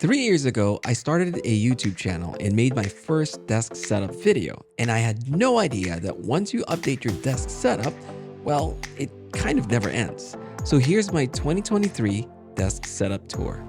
3 years ago, I started a YouTube channel and made my first desk setup video, and I had no idea that once you update your desk setup, well, it kind of never ends. So here's my 2023 desk setup tour.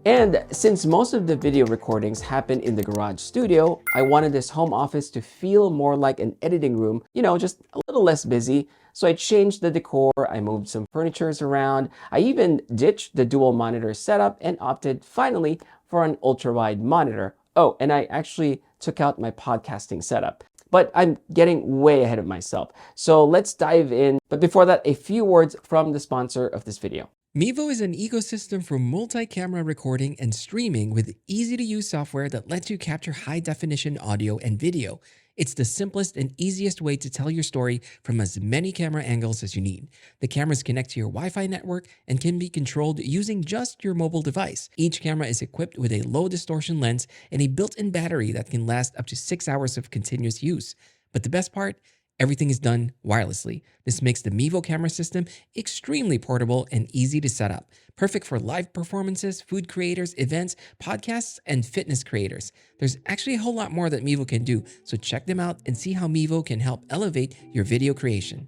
And since most of the video recordings happen in the garage studio, I wanted this home office to feel more like an editing room, just a little less busy. So I changed the decor, I moved some furnitures around, I even ditched the dual monitor setup and opted finally for an ultra-wide monitor. Oh, and I actually took out my podcasting setup. But I'm getting way ahead of myself. So let's dive in. But before that, a few words from the sponsor of this video. Mevo is an ecosystem for multi-camera recording and streaming with easy-to-use software that lets you capture high-definition audio and video. It's the simplest and easiest way to tell your story from as many camera angles as you need. The cameras connect to your Wi-Fi network and can be controlled using just your mobile device. Each camera is equipped with a low distortion lens and a built-in battery that can last up to 6 hours of continuous use. But the best part? Everything is done wirelessly. This makes the Mevo camera system extremely portable and easy to set up. Perfect for live performances, food creators, events, podcasts, and fitness creators. There's actually a whole lot more that Mevo can do, so check them out and see how Mevo can help elevate your video creation.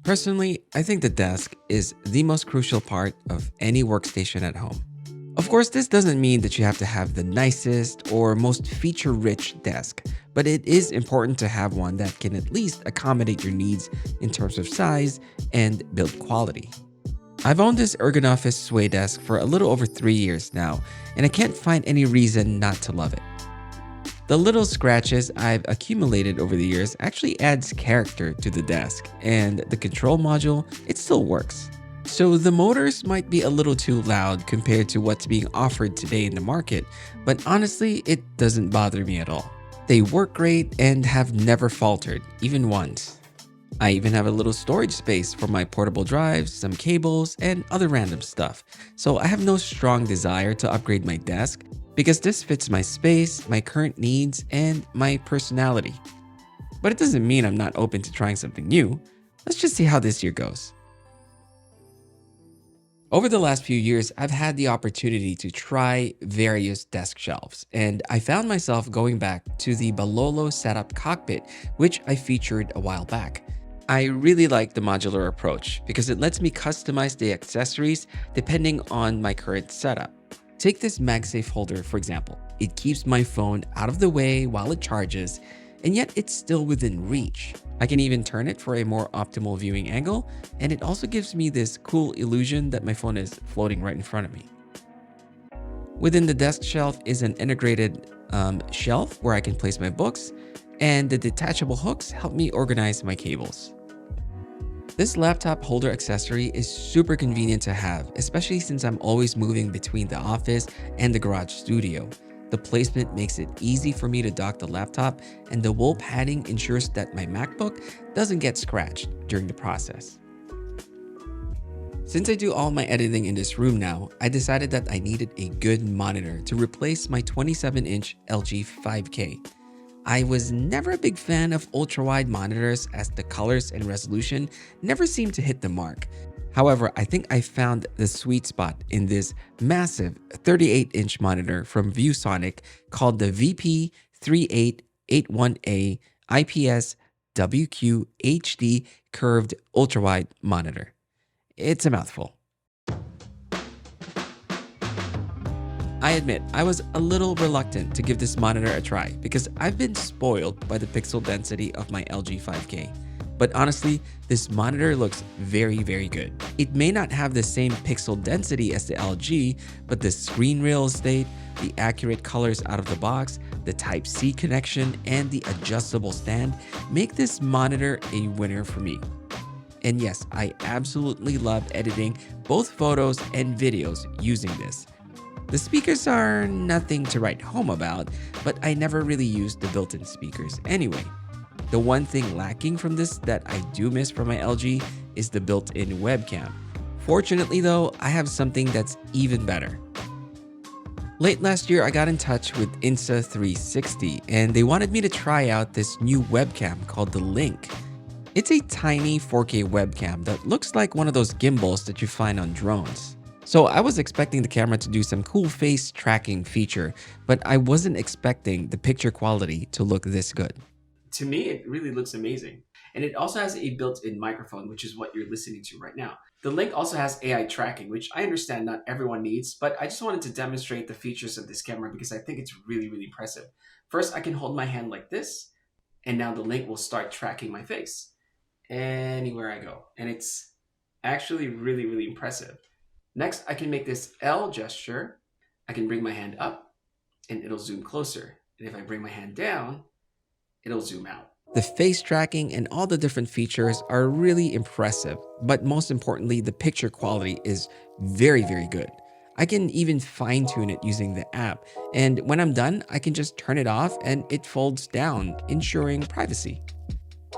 Personally, I think the desk is the most crucial part of any workstation at home. Of course, this doesn't mean that you have to have the nicest or most feature-rich desk, but it is important to have one that can at least accommodate your needs in terms of size and build quality. I've owned this Ergonomist Sway desk for a little over 3 years now, and I can't find any reason not to love it. The little scratches I've accumulated over the years actually adds character to the desk, and the control module, it still works. So the motors might be a little too loud compared to what's being offered today in the market, but honestly, it doesn't bother me at all. They work great and have never faltered, even once. I even have a little storage space for my portable drives, some cables, and other random stuff. So I have no strong desire to upgrade my desk because this fits my space, my current needs, and my personality. But it doesn't mean I'm not open to trying something new. Let's just see how this year goes. Over the last few years, I've had the opportunity to try various desk shelves, and I found myself going back to the Balolo setup cockpit, which I featured a while back. I really like the modular approach because it lets me customize the accessories depending on my current setup. Take this MagSafe holder, for example. It keeps my phone out of the way while it charges, and yet it's still within reach. I can even turn it for a more optimal viewing angle, and it also gives me this cool illusion that my phone is floating right in front of me. Within the desk shelf is an integrated shelf where I can place my books, and the detachable hooks help me organize my cables. This laptop holder accessory is super convenient to have, especially since I'm always moving between the office and the garage studio. The placement makes it easy for me to dock the laptop, and the wool padding ensures that my MacBook doesn't get scratched during the process. Since I do all my editing in this room now, I decided that I needed a good monitor to replace my 27-inch LG 5K. I was never a big fan of ultra-wide monitors as the colors and resolution never seemed to hit the mark. However, I think I found the sweet spot in this massive 38-inch monitor from ViewSonic called the VP3881A IPS WQ HD Curved Ultrawide Monitor. It's a mouthful. I admit, I was a little reluctant to give this monitor a try because I've been spoiled by the pixel density of my LG 5K. But honestly, this monitor looks very, very good. It may not have the same pixel density as the LG, but the screen real estate, the accurate colors out of the box, the Type-C connection, and the adjustable stand make this monitor a winner for me. And yes, I absolutely love editing both photos and videos using this. The speakers are nothing to write home about, but I never really used the built-in speakers anyway. The one thing lacking from this that I do miss from my LG is the built-in webcam. Fortunately though, I have something that's even better. Late last year, I got in touch with Insta360 and they wanted me to try out this new webcam called the Link. It's a tiny 4K webcam that looks like one of those gimbals that you find on drones. So I was expecting the camera to do some cool face tracking feature, but I wasn't expecting the picture quality to look this good. To me, it really looks amazing. And it also has a built-in microphone, which is what you're listening to right now. The link also has AI tracking, which I understand not everyone needs, but I just wanted to demonstrate the features of this camera because I think it's really, really impressive. First, I can hold my hand like this, and now the link will start tracking my face anywhere I go. And it's actually really, really impressive. Next, I can make this L gesture. I can bring my hand up and it'll zoom closer. And if I bring my hand down, it'll zoom out. The face tracking and all the different features are really impressive, but most importantly, the picture quality is very, very good. I can even fine tune it using the app, and when I'm done, I can just turn it off and it folds down, ensuring privacy.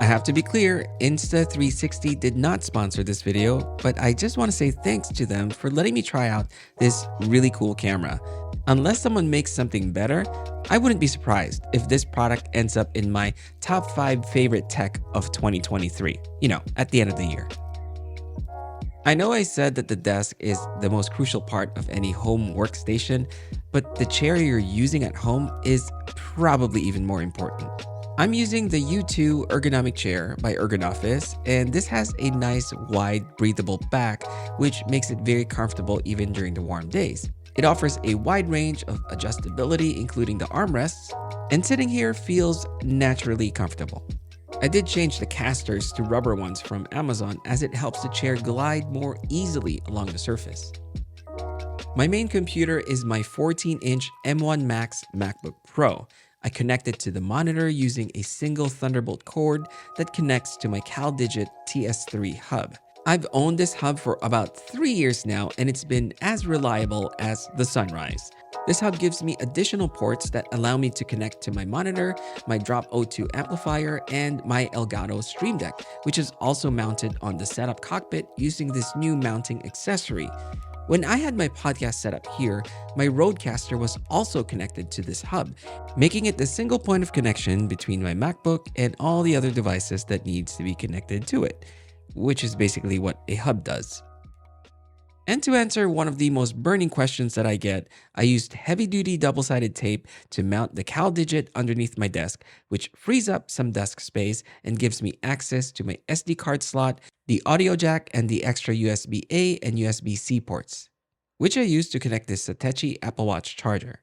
I have to be clear, Insta360 did not sponsor this video, but I just want to say thanks to them for letting me try out this really cool camera. Unless someone makes something better, I wouldn't be surprised if this product ends up in my top 5 favorite tech of 2023, at the end of the year. I know I said that the desk is the most crucial part of any home workstation, but the chair you're using at home is probably even more important. I'm using the U2 ergonomic chair by Ergonoffice, and this has a nice wide breathable back which makes it very comfortable even during the warm days. It offers a wide range of adjustability including the armrests, and sitting here feels naturally comfortable. I did change the casters to rubber ones from Amazon as it helps the chair glide more easily along the surface. My main computer is my 14-inch M1 Max MacBook Pro. I connect it to the monitor using a single Thunderbolt cord that connects to my CalDigit TS3 hub. I've owned this hub for about 3 years now, and it's been as reliable as the sunrise. This hub gives me additional ports that allow me to connect to my monitor, my Drop O2 amplifier, and my Elgato Stream Deck, which is also mounted on the setup cockpit using this new mounting accessory. When I had my podcast set up here, my Rodecaster was also connected to this hub, making it the single point of connection between my MacBook and all the other devices that needs to be connected to it, which is basically what a hub does. And to answer one of the most burning questions that I get, I used heavy-duty double-sided tape to mount the CalDigit underneath my desk, which frees up some desk space and gives me access to my SD card slot, the audio jack, and the extra USB-A and USB-C ports, which I use to connect this Satechi Apple Watch charger.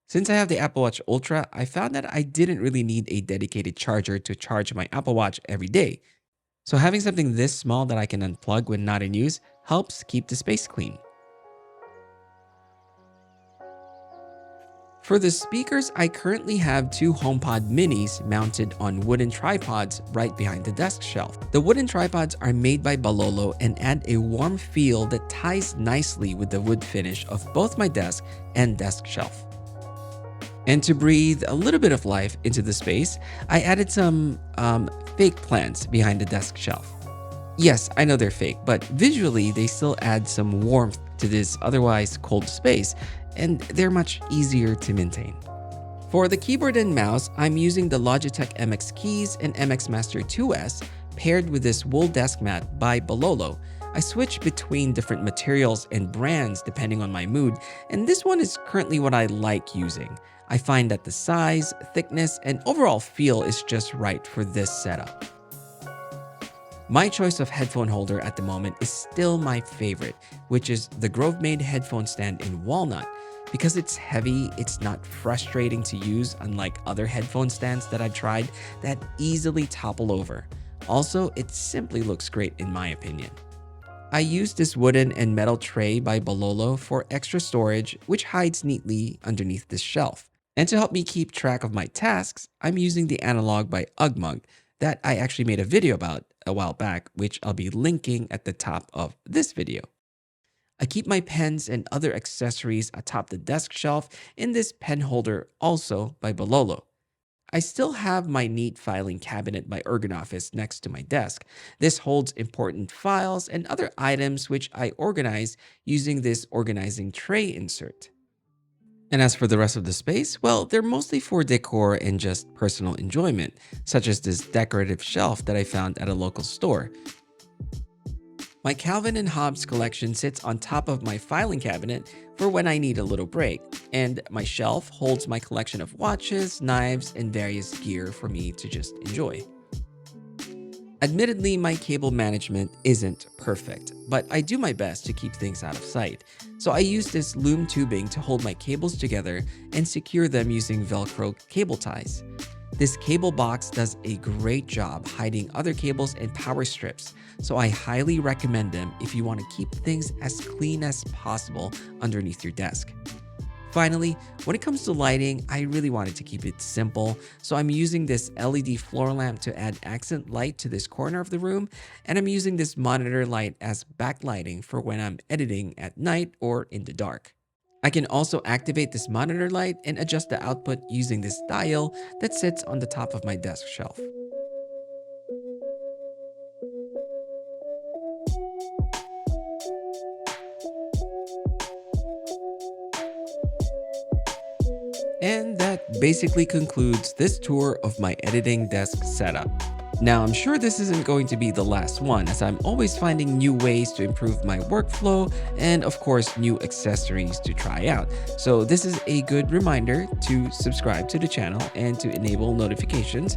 Since I have the Apple Watch Ultra, I found that I didn't really need a dedicated charger to charge my Apple Watch every day. So having something this small that I can unplug when not in use helps keep the space clean. For the speakers, I currently have 2 HomePod minis mounted on wooden tripods right behind the desk shelf. The wooden tripods are made by Balolo and add a warm feel that ties nicely with the wood finish of both my desk and desk shelf. And to breathe a little bit of life into the space, I added some fake plants behind the desk shelf. Yes, I know they're fake, but visually they still add some warmth to this otherwise cold space, and they're much easier to maintain. For the keyboard and mouse, I'm using the Logitech MX Keys and MX Master 2S paired with this wool desk mat by Balolo. I switch between different materials and brands depending on my mood, and this one is currently what I like using. I find that the size, thickness, and overall feel is just right for this setup. My choice of headphone holder at the moment is still my favorite, which is the Grove-made headphone stand in walnut. Because it's heavy, it's not frustrating to use unlike other headphone stands that I've tried that easily topple over. Also, it simply looks great in my opinion. I use this wooden and metal tray by Balolo for extra storage, which hides neatly underneath this shelf. And to help me keep track of my tasks, I'm using the analog by Ugmug that I actually made a video about a while back, which I'll be linking at the top of this video. I keep my pens and other accessories atop the desk shelf in this pen holder also by Balolo. I still have my neat filing cabinet by Ergonoffice next to my desk. This holds important files and other items which I organize using this organizing tray insert. And as for the rest of the space, well, they're mostly for decor and just personal enjoyment, such as this decorative shelf that I found at a local store. My Calvin and Hobbes collection sits on top of my filing cabinet for when I need a little break, and my shelf holds my collection of watches, knives, and various gear for me to just enjoy. Admittedly, my cable management isn't perfect, but I do my best to keep things out of sight. So I use this loom tubing to hold my cables together and secure them using Velcro cable ties. This cable box does a great job hiding other cables and power strips, so I highly recommend them if you want to keep things as clean as possible underneath your desk. Finally, when it comes to lighting, I really wanted to keep it simple, so I'm using this LED floor lamp to add accent light to this corner of the room, and I'm using this monitor light as backlighting for when I'm editing at night or in the dark. I can also activate this monitor light and adjust the output using this dial that sits on the top of my desk shelf. And that basically concludes this tour of my editing desk setup. Now, I'm sure this isn't going to be the last one, as I'm always finding new ways to improve my workflow and, of course, new accessories to try out. So this is a good reminder to subscribe to the channel and to enable notifications,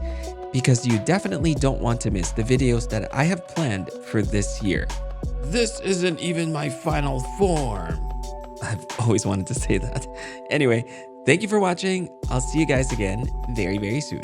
because you definitely don't want to miss the videos that I have planned for this year. This isn't even my final form. I've always wanted to say that. Anyway, thank you for watching. I'll see you guys again very, very soon.